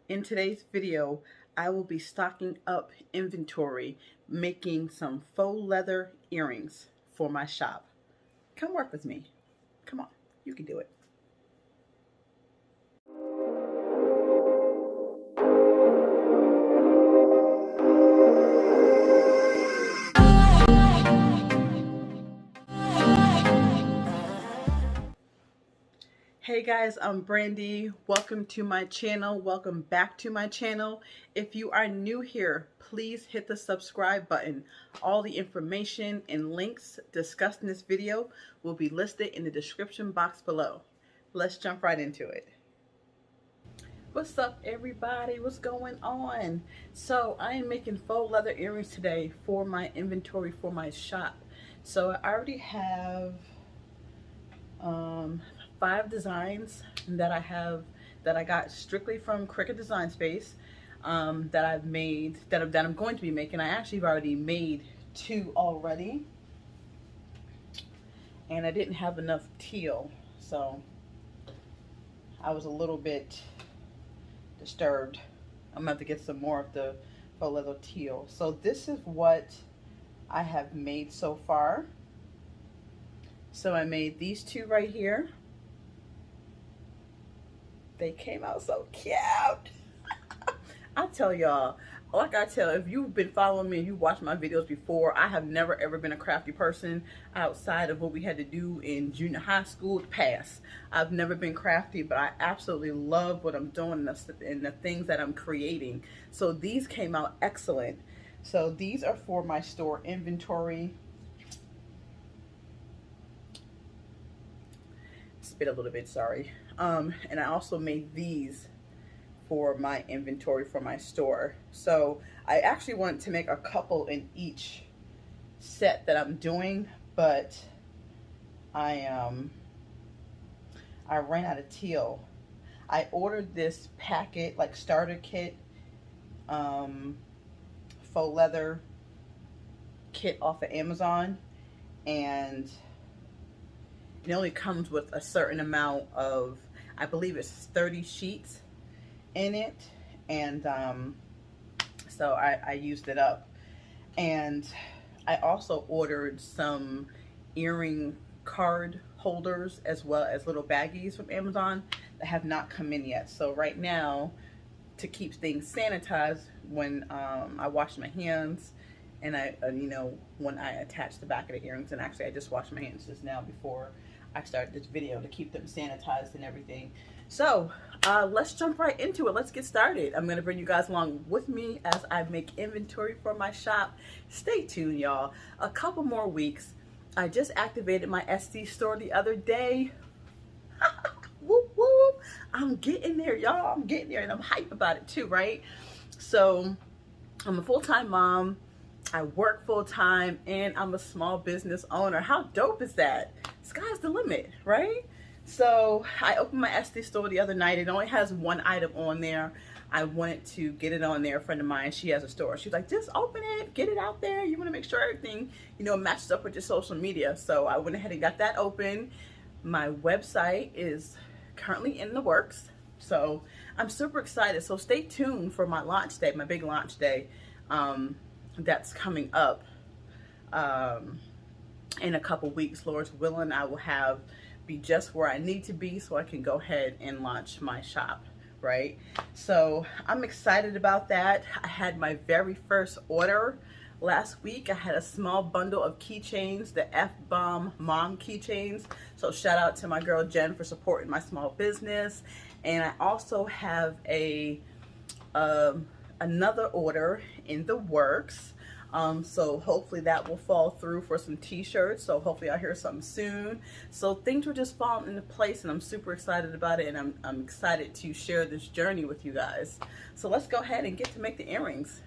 In today's video, I will be stocking up inventory, making some faux leather earrings for my shop. Come work with me. Come on, you can do it. Hey guys, I'm Brandy. Welcome to my channel. Welcome back to my channel. If you are new here, please hit the subscribe button. All the information and links discussed in this video will be listed in the description box below. Let's jump right into it. What's up everybody? What's going on? So I am making faux leather earrings today for my inventory for my shop. So I already have 5 designs that I got strictly from Cricut Design Space, that I've made, that I'm going to be making. I actually have already made 2 already, and I didn't have enough teal, so I was a little bit disturbed. I'm gonna have to get some more of the faux leather teal. So this is what I have made so far. So I made these 2 right here. They came out so cute. I tell y'all, like I tell, if you've been following me and you watched my videos before, I have never ever been a crafty person outside of what we had to do in junior high school to pass. I've never been crafty, but I absolutely love what I'm doing and the things that I'm creating. So these came out excellent. So these are for my store inventory. Spit a little bit, sorry. And I also made these for my inventory for my store. So I actually wanted to make a couple in each set that I'm doing, but I ran out of teal. I ordered this packet, like starter kit, faux leather kit off of Amazon, and it only comes with a certain amount of, I believe it's 30 sheets in it, and so I used it up. And I also ordered some earring card holders as well as little baggies from Amazon that have not come in yet. So right now, to keep things sanitized when I wash my hands, and when I attach the back of the earrings, and actually I just washed my hands just now before I started this video to keep them sanitized and everything. So let's jump right into it. Let's get started. I'm gonna bring you guys along with me as I make inventory for my shop. Stay tuned, y'all. A couple more weeks. I just activated my SD store the other day. Whoop, whoop. I'm getting there, y'all. I'm getting there, and I'm hyped about it too, right? So I'm a full-time mom. I work full-time, and I'm a small business owner. How dope is that? Sky's the limit, right? So I opened my SD store the other night. It only has 1 item on there. I wanted to get it on there. A friend of mine, she has a store. She's like, just open it, get it out there. You want to make sure everything, matches up with your social media. So I went ahead and got that open. My website is currently in the works. So I'm super excited. So stay tuned for my launch day, my big launch day. That's coming up in a couple weeks. Lord's willing, I will be just where I need to be so I can go ahead and launch my shop, right? So I'm excited about that. I had my very first order last week. I had a small bundle of keychains, the F-Bomb Mom keychains. So shout out to my girl Jen for supporting my small business. And I also have another order in the works. So hopefully that will fall through for some t-shirts. So hopefully I'll hear something soon. So things were just falling into place, and I'm super excited about it, and I'm excited to share this journey with you guys. So let's go ahead and get to make the earrings.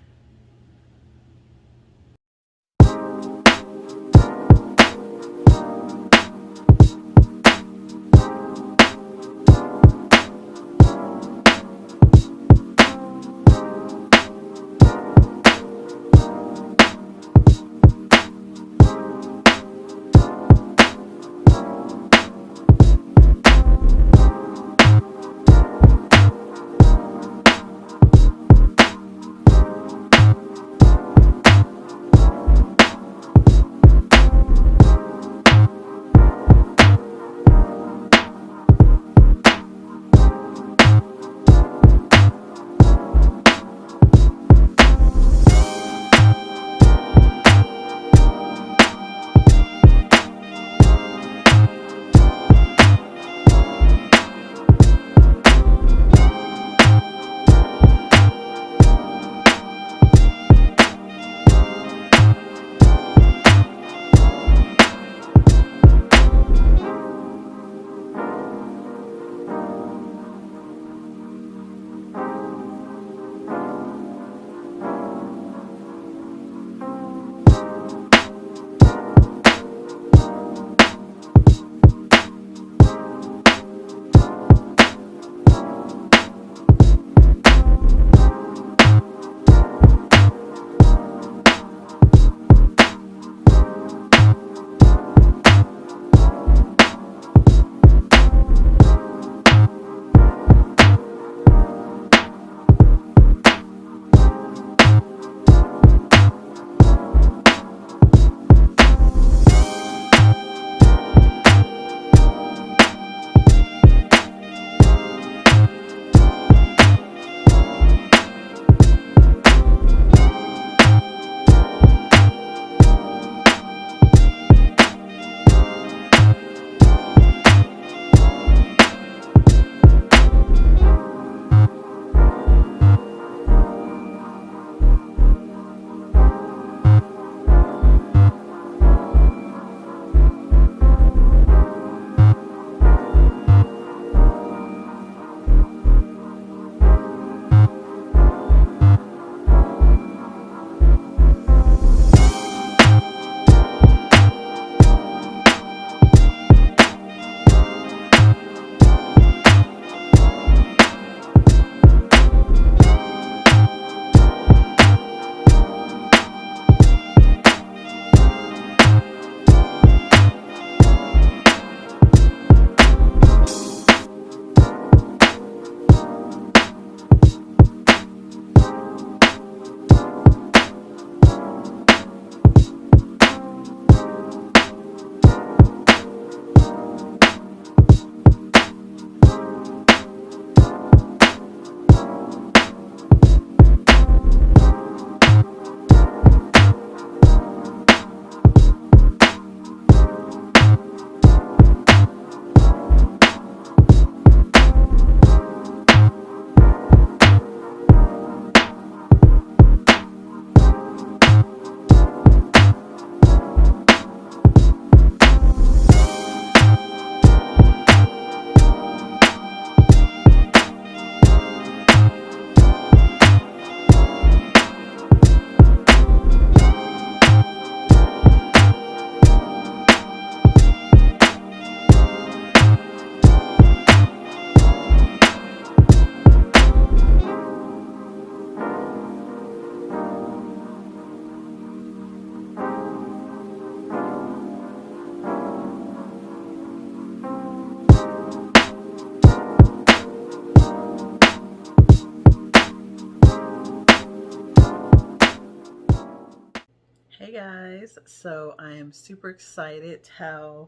Hey guys, so I am super excited how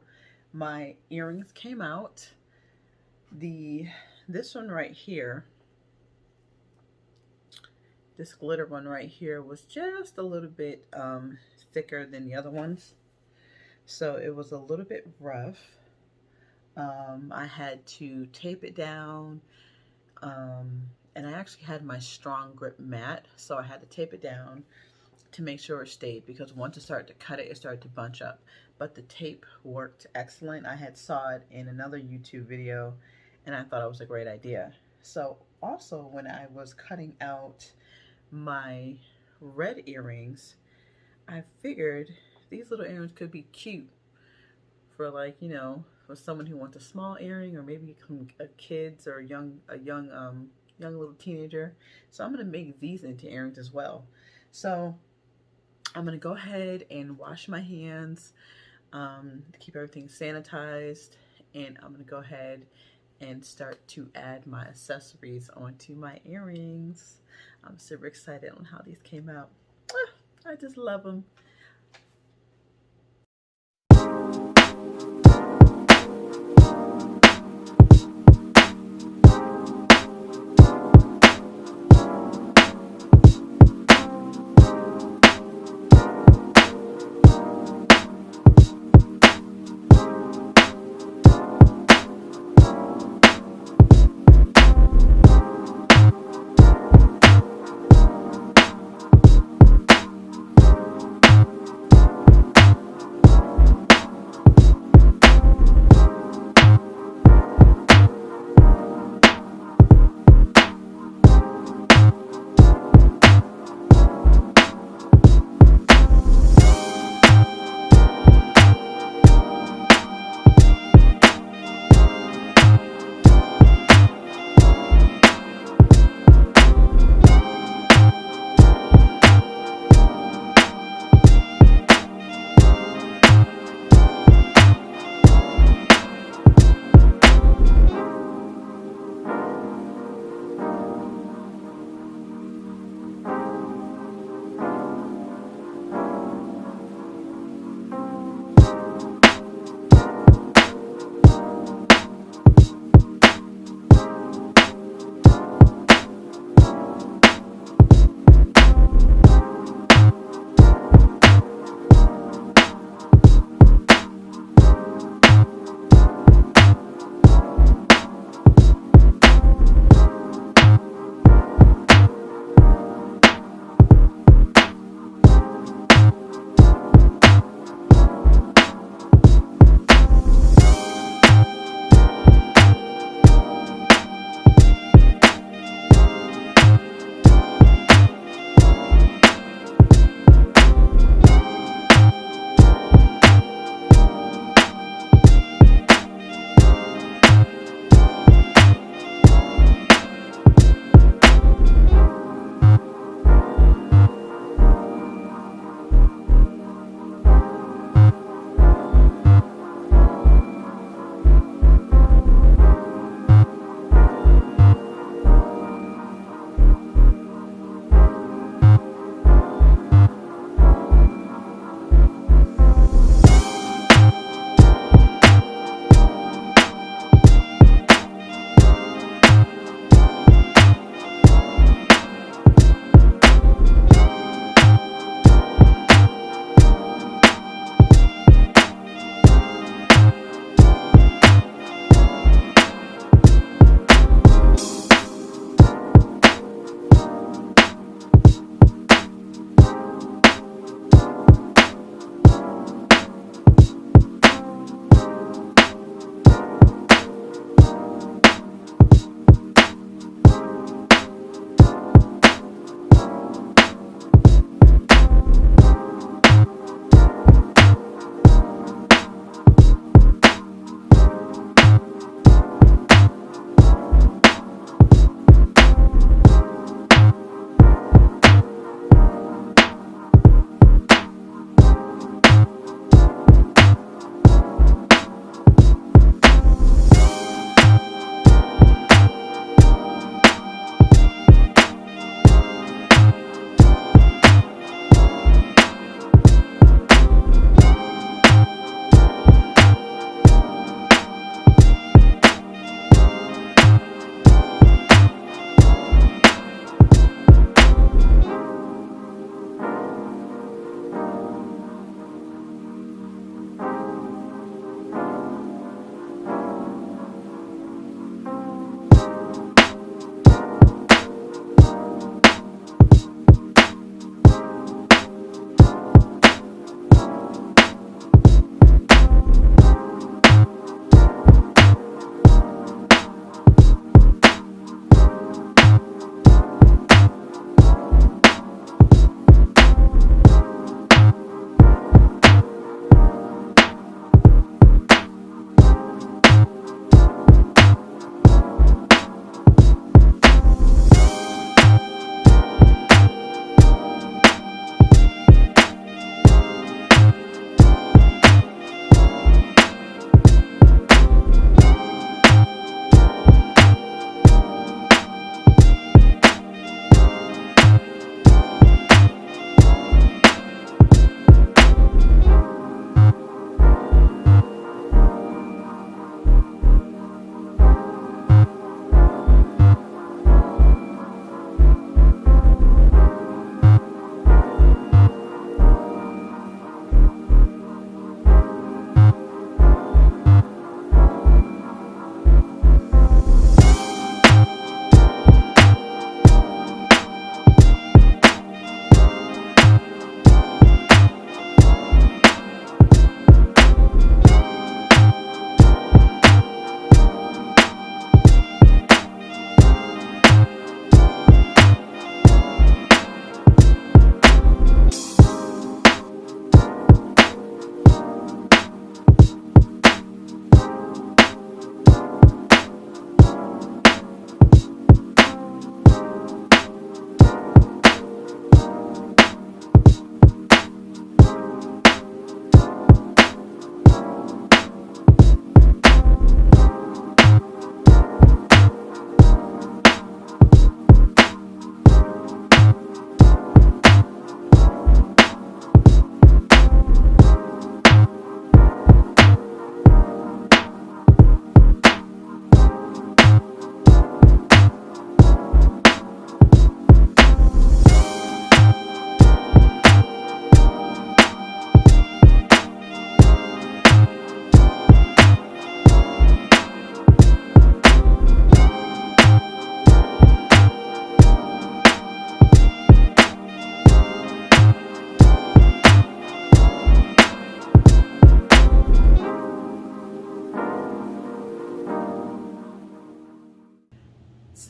my earrings came out. This one right here, this glitter one right here was just a little bit thicker than the other ones, so it was a little bit rough. I had to tape it down, and I actually had my strong grip mat, so I had to tape it down to make sure it stayed, because once it started to cut it, it started to bunch up. But the tape worked excellent. I had saw it in another YouTube video and I thought it was a great idea. So also when I was cutting out my red earrings, I figured these little earrings could be cute for, like, you know, for someone who wants a small earring, or maybe a kids or a young little teenager. So I'm gonna make these into earrings as well. So I'm gonna go ahead and wash my hands, to keep everything sanitized, and I'm gonna go ahead and start to add my accessories onto my earrings. I'm super excited on how these came out. I just love them.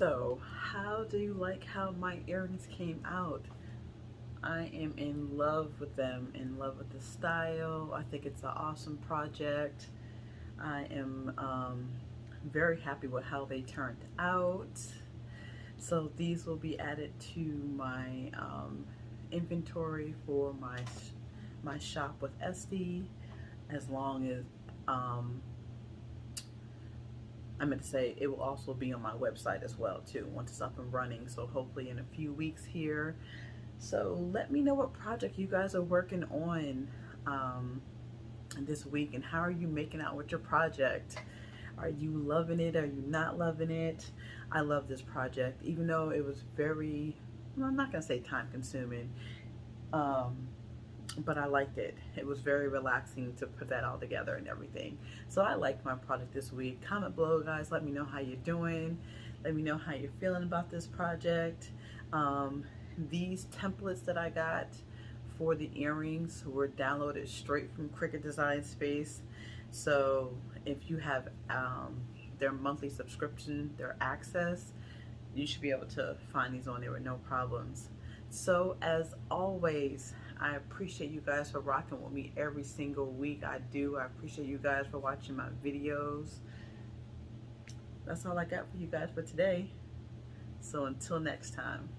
So, how do you like how my earrings came out? I am in love with them, in love with the style. I think it's an awesome project. I am very happy with how they turned out. So these will be added to my inventory for my shop with Esty, as long as I meant to say it will also be on my website as well too once it's up and running. So hopefully in a few weeks here. So let me know what project you guys are working on this week, and how are you making out with your project? Are you loving it? Are you not loving it? I love this project, even though it was very, well, I'm not gonna say time consuming, but I liked it. It was very relaxing to put that all together and everything. So I liked my project this week. Comment below, guys. Let me know how you're doing. Let me know how you're feeling about this project. These templates that I got for the earrings were downloaded straight from Cricut Design Space. So if you have their monthly subscription, their access, you should be able to find these on there with no problems. So as always, I appreciate you guys for rocking with me every single week. I do. I appreciate you guys for watching my videos. That's all I got for you guys for today. So until next time.